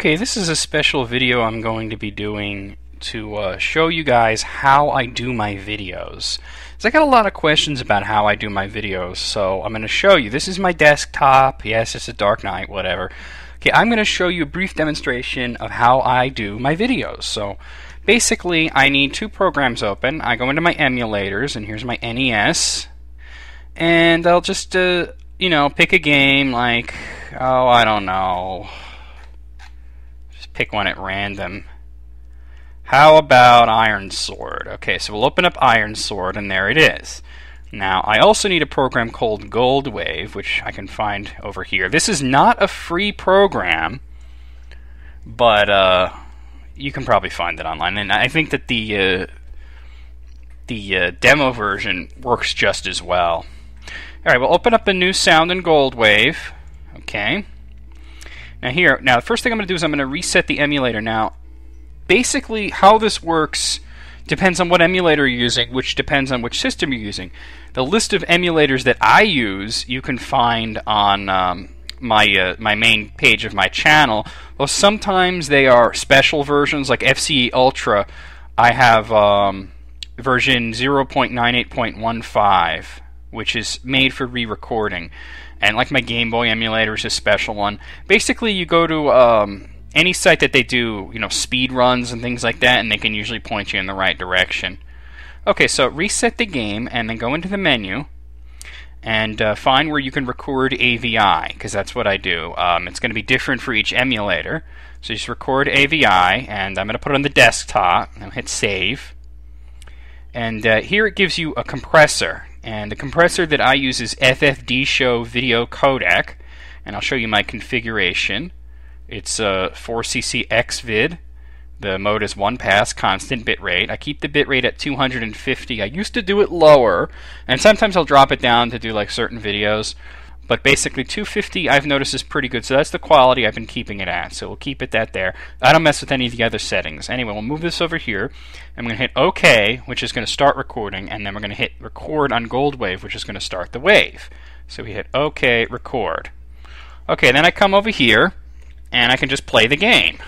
Okay, this is a special video I'm going to be doing to show you guys how I do my videos. So I got a lot of questions about how I do my videos, so I'm going to show you. This is my desktop. Yes, it's a dark night, whatever. Okay, I'm going to show you a brief demonstration of how I do my videos. So basically, I need two programs open. I go into my emulators, and here's my NES, and I'll just, pick a game like, I don't know. Pick one at random. How about Iron Sword? Okay, so we'll open up Iron Sword, and there it is. Now, I also need a program called Goldwave, which I can find over here. This is not a free program, but you can probably find it online. And I think that the demo version works just as well. All right, we'll open up a new sound in Goldwave. Okay. Now the first thing I'm going to do is I'm going to reset the emulator. Now, basically how this works depends on what emulator you're using, which depends on which system you're using. The list of emulators that I use you can find on my main page of my channel. Well, sometimes they are special versions, like FCE Ultra. I have version 0.98.15, which is made for re-recording. And like my Game Boy emulator is a special one. Basically, you go to any site that they do, speed runs and things like that, and they can usually point you in the right direction. Okay, so reset the game, and then go into the menu, and find where you can record AVI, because that's what I do. It's going to be different for each emulator. So just record AVI, and I'm going to put it on the desktop, and hit save. And here it gives you a compressor. And the compressor that I use is FFD Show Video Codec, and I'll show you my configuration. It's 4cc XVID. The mode is 1-pass, constant bitrate. I keep the bitrate at 250. I used to do it lower, and sometimes I'll drop it down to do like certain videos. But basically 250 I've noticed is pretty good, so that's the quality I've been keeping it at. So we'll keep it that there. I don't mess with any of the other settings. Anyway, we'll move this over here. I'm going to hit OK, which is going to start recording, and then we're going to hit record on Goldwave, which is going to start the wave. So we hit OK, record. Okay, then I come over here, and I can just play the game.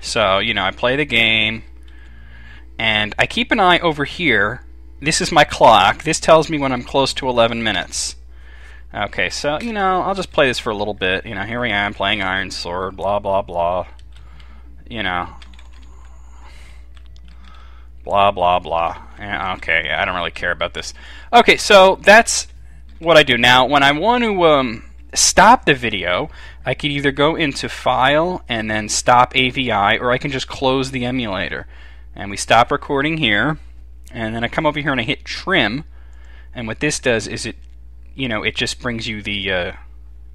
So, I play the game. And I keep an eye over here. This is my clock. This tells me when I'm close to 11 minutes. Okay, so, I'll just play this for a little bit. Here I am playing Iron Sword, blah, blah, blah. Blah, blah, blah. Okay, I don't really care about this. Okay, so that's what I do. Now, when I want to stop the video, I can either go into File and then Stop AVI, or I can just close the emulator. And we stop recording here, and then I come over here and I hit trim, and what this does is it just brings you the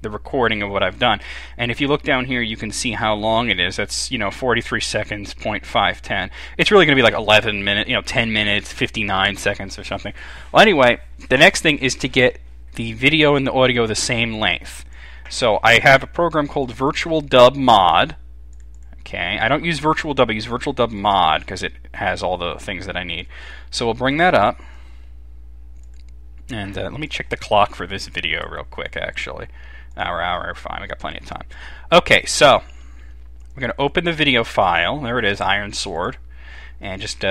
recording of what I've done. And if you look down here, you can see how long it is. That's 43 seconds, 0.510. It's really going to be like 11 minutes, 10 minutes, 59 seconds or something. Well, anyway, the next thing is to get the video and the audio the same length. So I have a program called Virtual Dub Mod. Okay, I don't use Virtual Dub, I use Virtual Dub Mod because it has all the things that I need. So we'll bring that up. And let me check the clock for this video real quick, actually. Hour, fine, we got plenty of time. Okay, so we're going to open the video file. There it is, Iron Sword. And just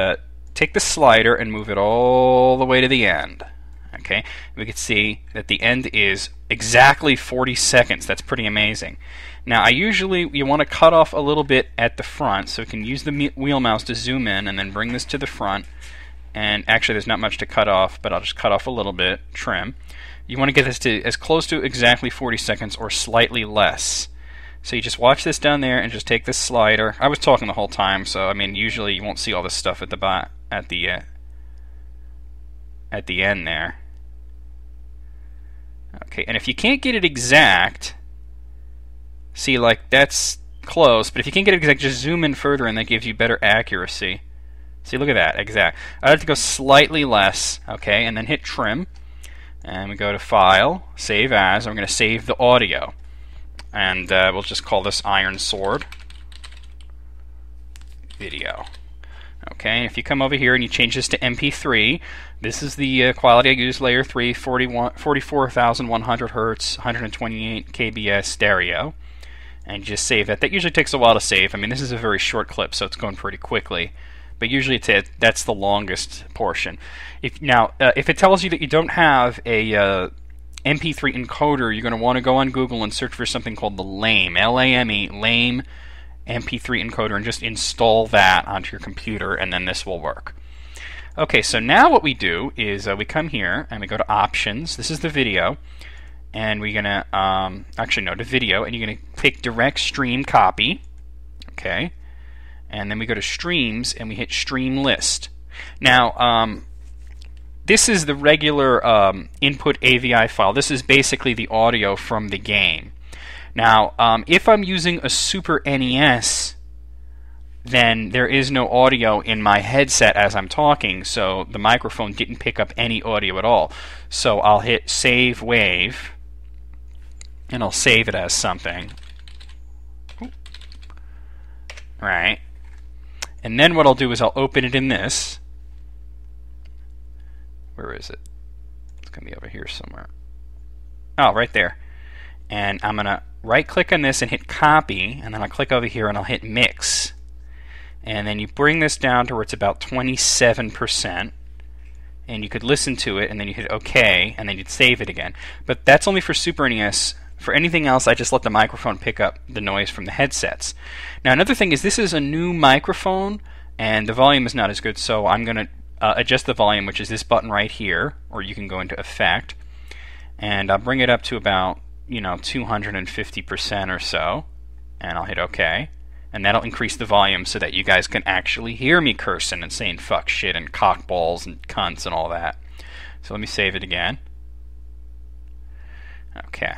take the slider and move it all the way to the end. Okay, we can see that the end is exactly 40 seconds. That's pretty amazing. Now, you want to cut off a little bit at the front, so you can use the wheel mouse to zoom in and then bring this to the front. And actually, there's not much to cut off, but I'll just cut off a little bit, trim. You want to get this to as close to exactly 40 seconds or slightly less. So you just watch this down there and just take this slider. I was talking the whole time, so usually you won't see all this stuff at the end there. Okay, and if you can't get it exact, see, like, that's close, but if you can't get it exact, just zoom in further, and that gives you better accuracy. See, look at that, exact. I have to go slightly less, okay, and then hit trim, and we go to File, Save As, and we're going to save the audio. And we'll just call this Iron Sword Video. Okay, if you come over here and you change this to MP3, this is the quality I use, layer 3, 44,100 hertz, 128 kbs stereo, and just save that. That usually takes a while to save. I mean, this is a very short clip, so it's going pretty quickly, but usually that's the longest portion. If it tells you that you don't have a MP3 encoder, you're going to want to go on Google and search for something called the LAME, L-A-M-E, LAME MP3 encoder, and just install that onto your computer, and then this will work. Okay, so now what we do is we come here and we go to Options. This is the video, and we're gonna to video, and you're gonna click Direct Stream Copy. Okay, and then we go to Streams and we hit Stream List. Now, this is the regular input AVI file. This is basically the audio from the game. Now, if I'm using a Super NES, then there is no audio in my headset as I'm talking, so the microphone didn't pick up any audio at all. So I'll hit Save Wave, and I'll save it as something. Right. And then what I'll do is I'll open it in this. Where is it? It's going to be over here somewhere. Oh, right there. And I'm going to right-click on this and hit Copy, and then I'll click over here and I'll hit Mix. And then you bring this down to where it's about 27%, and you could listen to it, and then you hit OK, and then you'd save it again. But that's only for Super NES. For anything else, I just let the microphone pick up the noise from the headsets. Now, another thing is this is a new microphone, and the volume is not as good, so I'm going to adjust the volume, which is this button right here, or you can go into Effect, and I'll bring it up to about 250% or so, and I'll hit OK, and that'll increase the volume so that you guys can actually hear me cursing and saying fuck, shit, and cockballs and cunts and all that. So let me save it again. Okay.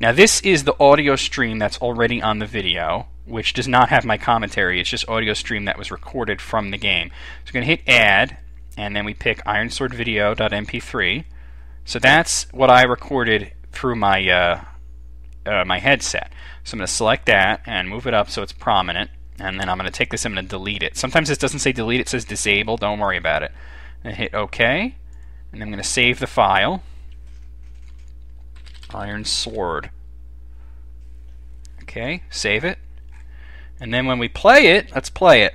Now this is the audio stream that's already on the video, which does not have my commentary. It's just audio stream that was recorded from the game. So we're going to hit Add, and then we pick ironswordvideo.mp3. So that's what I recorded through my my headset. So I'm going to select that and move it up so it's prominent, and then I'm going to take this and I'm going to delete it. Sometimes this doesn't say delete, it says disable. Don't worry about it. And hit OK, and I'm going to save the file. Iron Sword. Okay, save it. And then when we play it, let's play it.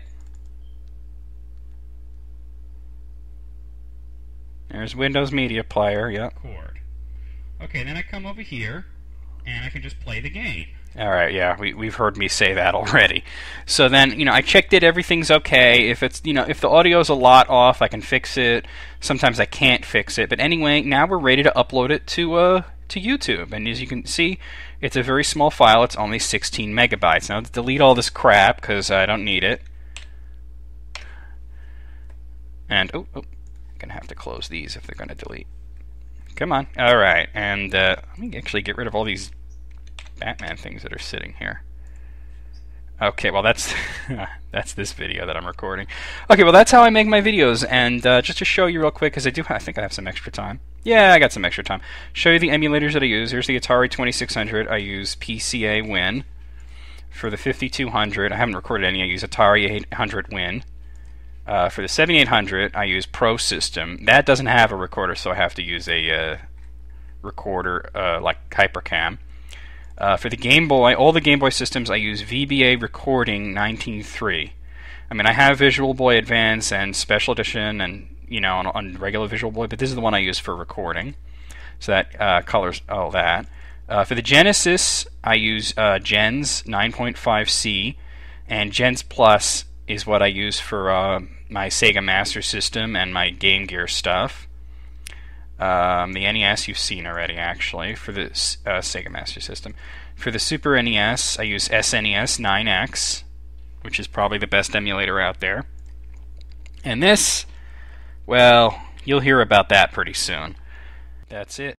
There's Windows Media Player, yep. Okay, then I come over here, and I can just play the game. Alright, yeah, we've heard me say that already. So then, I checked it, everything's okay. If it's, if the audio's a lot off, I can fix it. Sometimes I can't fix it. But anyway, now we're ready to upload it to YouTube. And as you can see, it's a very small file. It's only 16 megabytes. Now, let's delete all this crap, because I don't need it. And, I'm going to have to close these if they're going to delete. Come on. Alright, and let me actually get rid of all these Batman things that are sitting here. Okay, well that's that's this video that I'm recording. Okay, well that's how I make my videos, and just to show you real quick, because I think I have some extra time. Yeah, I got some extra time. Show you the emulators that I use. Here's the Atari 2600. I use PCA Win. For the 5200, I haven't recorded any. I use Atari 800 Win. For the 7800, I use Pro System. That doesn't have a recorder, so I have to use a recorder like HyperCam. For the Game Boy, all the Game Boy systems, I use VBA Recording 19.3. I mean, I have Visual Boy Advance and Special Edition and, on regular Visual Boy, but this is the one I use for recording. So that colors all that. For the Genesis, I use Gens 9.5C, and Gens Plus is what I use for my Sega Master System and my Game Gear stuff. The NES you've seen already, actually, for the Sega Master System. For the Super NES, I use SNES 9X, which is probably the best emulator out there. And this, well, you'll hear about that pretty soon. That's it.